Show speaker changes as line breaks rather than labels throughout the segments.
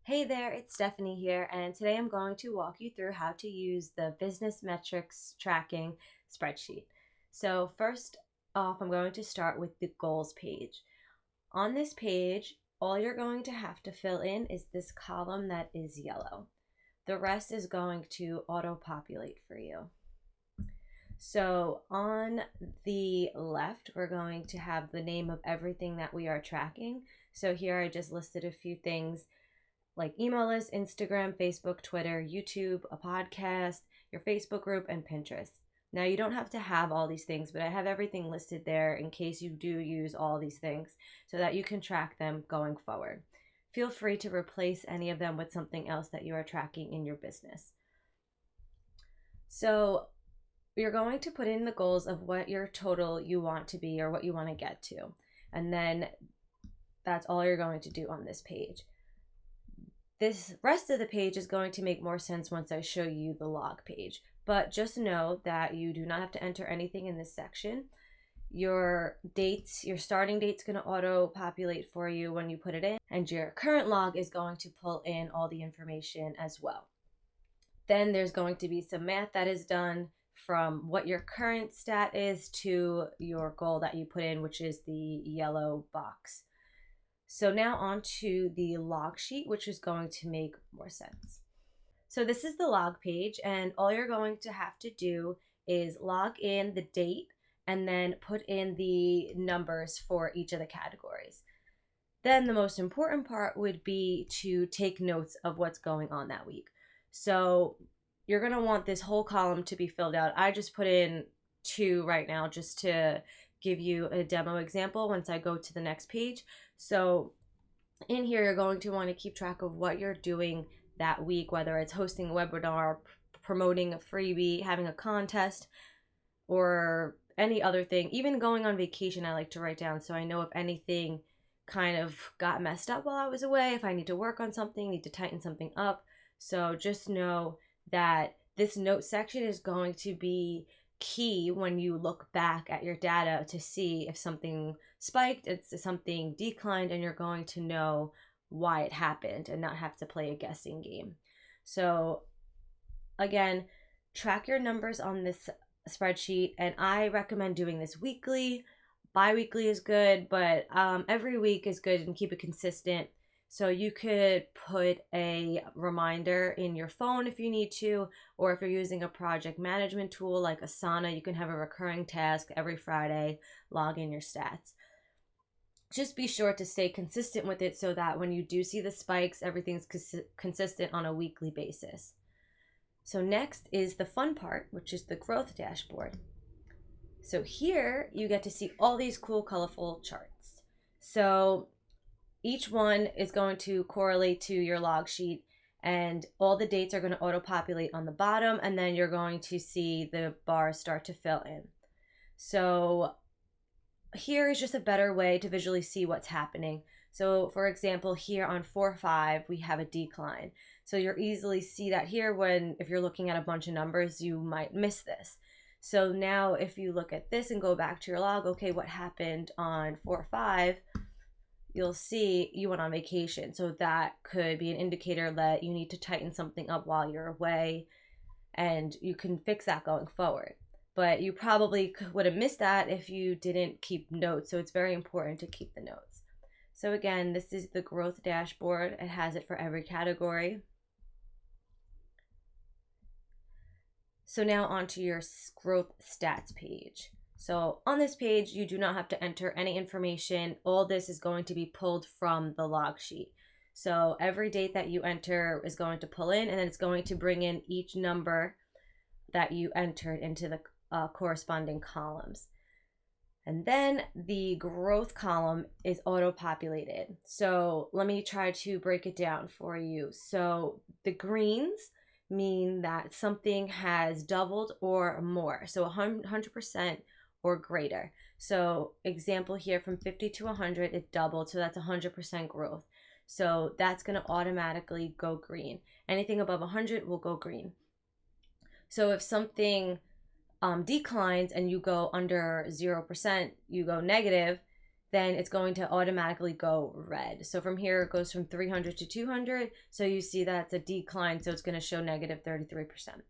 Hey there, it's Stephanie here, and today I'm going to walk you through how to use the business metrics tracking spreadsheet. So first off, I'm going to start with the goals page. On this page, all you're going to have to fill in is this column that is yellow. The rest is going to auto-populate for you. So on the left, we're going to have the name of everything that we are tracking. So here I just listed a few things like email list, Instagram, Facebook, Twitter, YouTube, a podcast, your Facebook group, and Pinterest. Now, you don't have to have all these things, but I have everything listed there in case you do use all these things so that you can track them going forward. Feel free to replace any of them with something else that you are tracking in your business. So you're going to put in the goals of what your total you want to be or what you want to get to. And then that's all you're going to do on this page. This rest of the page is going to make more sense once I show you the log page, but just know that you do not have to enter anything in this section. Your dates, your starting date's going to auto-populate for you when you put it in, and your current log is going to pull in all the information as well. Then there's going to be some math that is done from what your current stat is to your goal that you put in, which is the yellow box. So now on to the log sheet, which is going to make more sense. So this is the log page, and all you're going to have to do is log in the date and then put in the numbers for each of the categories. Then the most important part would be to take notes of what's going on that week. So you're going to want this whole column to be filled out. I just put in 2 right now just to give you a demo example once I go to the next page. So in here, you're going to want to keep track of what you're doing that week, whether it's hosting a webinar, promoting a freebie, having a contest, or any other thing. Even going on vacation, I like to write down so I know if anything kind of got messed up while I was away, if I need to work on something, need to tighten something up. So just know that this note section is going to be key when you look back at your data to see if something spiked, if something declined, and you're going to know why it happened and not have to play a guessing game. So again, track your numbers on this spreadsheet, and I recommend doing this weekly. Bi-weekly is good, but every week is good, and keep it consistent. So you could put a reminder in your phone if you need to, or if you're using a project management tool like Asana, you can have a recurring task every Friday, log in your stats. Just be sure to stay consistent with it so that when you do see the spikes, everything's consistent on a weekly basis. So next is the fun part, which is the growth dashboard. So here you get to see all these cool, colorful charts. So each one is going to correlate to your log sheet, and all the dates are going to auto-populate on the bottom, and then you're going to see the bars start to fill in. So here is just a better way to visually see what's happening. So for example, here on 4-5, we have a decline. So you'll easily see that here if you're looking at a bunch of numbers, you might miss this. So now if you look at this and go back to your log, okay, what happened on 4-5? You'll see you went on vacation. So that could be an indicator that you need to tighten something up while you're away, and you can fix that going forward. But you probably would have missed that if you didn't keep notes. So it's very important to keep the notes. So again, this is the growth dashboard. It has it for every category. So now onto your growth stats page. So on this page, you do not have to enter any information. All this is going to be pulled from the log sheet. So every date that you enter is going to pull in, and then it's going to bring in each number that you entered into the corresponding columns. And then the growth column is auto-populated. So let me try to break it down for you. So the greens mean that something has doubled or more. So 100% or greater. So example here, from 50 to 100, it doubled. So that's 100% growth. So that's going to automatically go green. Anything above 100 will go green. So if something declines and you go under 0%, you go negative, then it's going to automatically go red. So from here, it goes from 300 to 200. So you see that's a decline. So it's going to show negative 33%.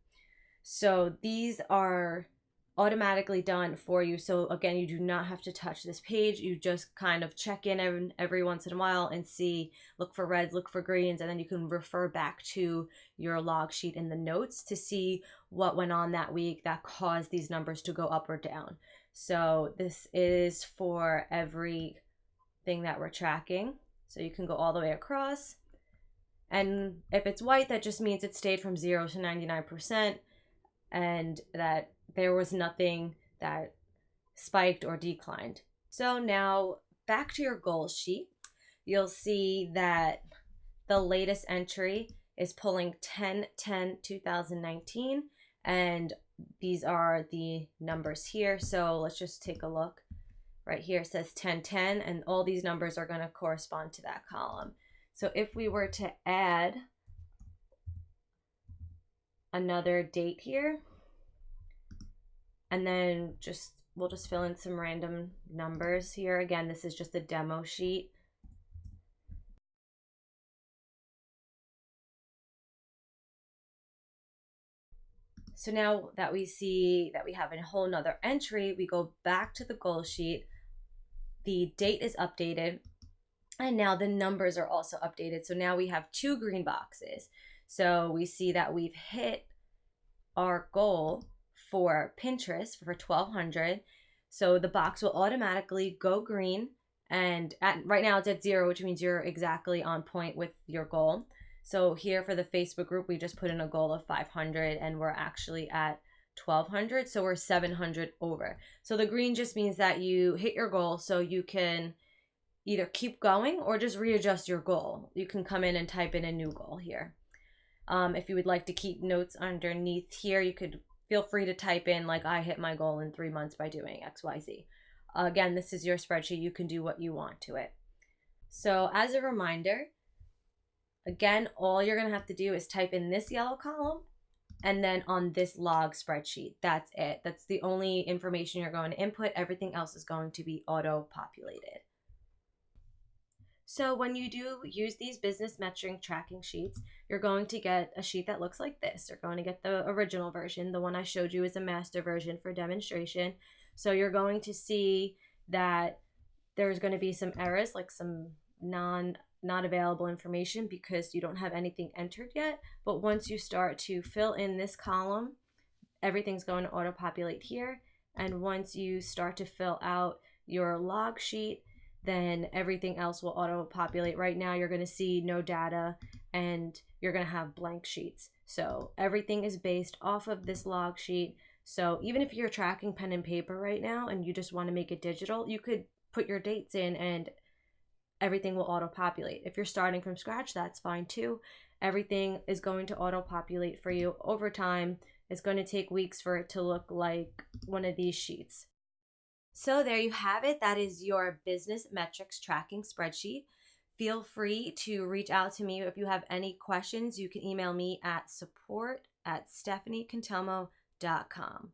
So these are automatically done for you. So again, you do not have to touch this page. You just kind of check in every once in a while and see, look for reds, look for greens, and then you can refer back to your log sheet in the notes to see what went on that week that caused these numbers to go up or down. So this is for everything that we're tracking. So you can go all the way across. And if it's white, that just means it stayed from 0 to 99% and that there was nothing that spiked or declined. So now back to your goals sheet. You'll see that the latest entry is pulling 10/10/2019, and these are the numbers here. So let's just take a look. Right here it says 10/10, and all these numbers are going to correspond to that column. So if we were to add another date here, and then we'll just fill in some random numbers here. Again, this is just a demo sheet. So now that we see that we have a whole nother entry, we go back to the goal sheet. The date is updated, and now the numbers are also updated. So now we have 2 green boxes. So we see that we've hit our goal for Pinterest for 1,200. So the box will automatically go green, and right now it's at 0, which means you're exactly on point with your goal. So here for the Facebook group, we just put in a goal of 500, and we're actually at 1,200. So we're 700 over. So the green just means that you hit your goal, so you can either keep going or just readjust your goal. You can come in and type in a new goal here. If you would like to keep notes underneath here, you could feel free to type in like, I hit my goal in 3 months by doing XYZ. Again, this is your spreadsheet. You can do what you want to it. So as a reminder, again, all you're going to have to do is type in this yellow column and then on this log spreadsheet. That's it. That's the only information you're going to input. Everything else is going to be auto-populated. So when you do use these business metric tracking sheets, you're going to get a sheet that looks like this. You're going to get the original version. The one I showed you is a master version for demonstration. So you're going to see that there's going to be some errors, like some not available information because you don't have anything entered yet. But once you start to fill in this column, everything's going to auto-populate here. And once you start to fill out your log sheet, then everything else will auto-populate. Right now, you're going to see no data and you're going to have blank sheets. So everything is based off of this log sheet. So even if you're tracking pen and paper right now and you just want to make it digital, you could put your dates in and everything will auto-populate. If you're starting from scratch, that's fine too. Everything is going to auto-populate for you over time. It's going to take weeks for it to look like one of these sheets. So there you have it. That is your business metrics tracking spreadsheet. Feel free to reach out to me if you have any questions. You can email me at support@stephaniecantelmo.com.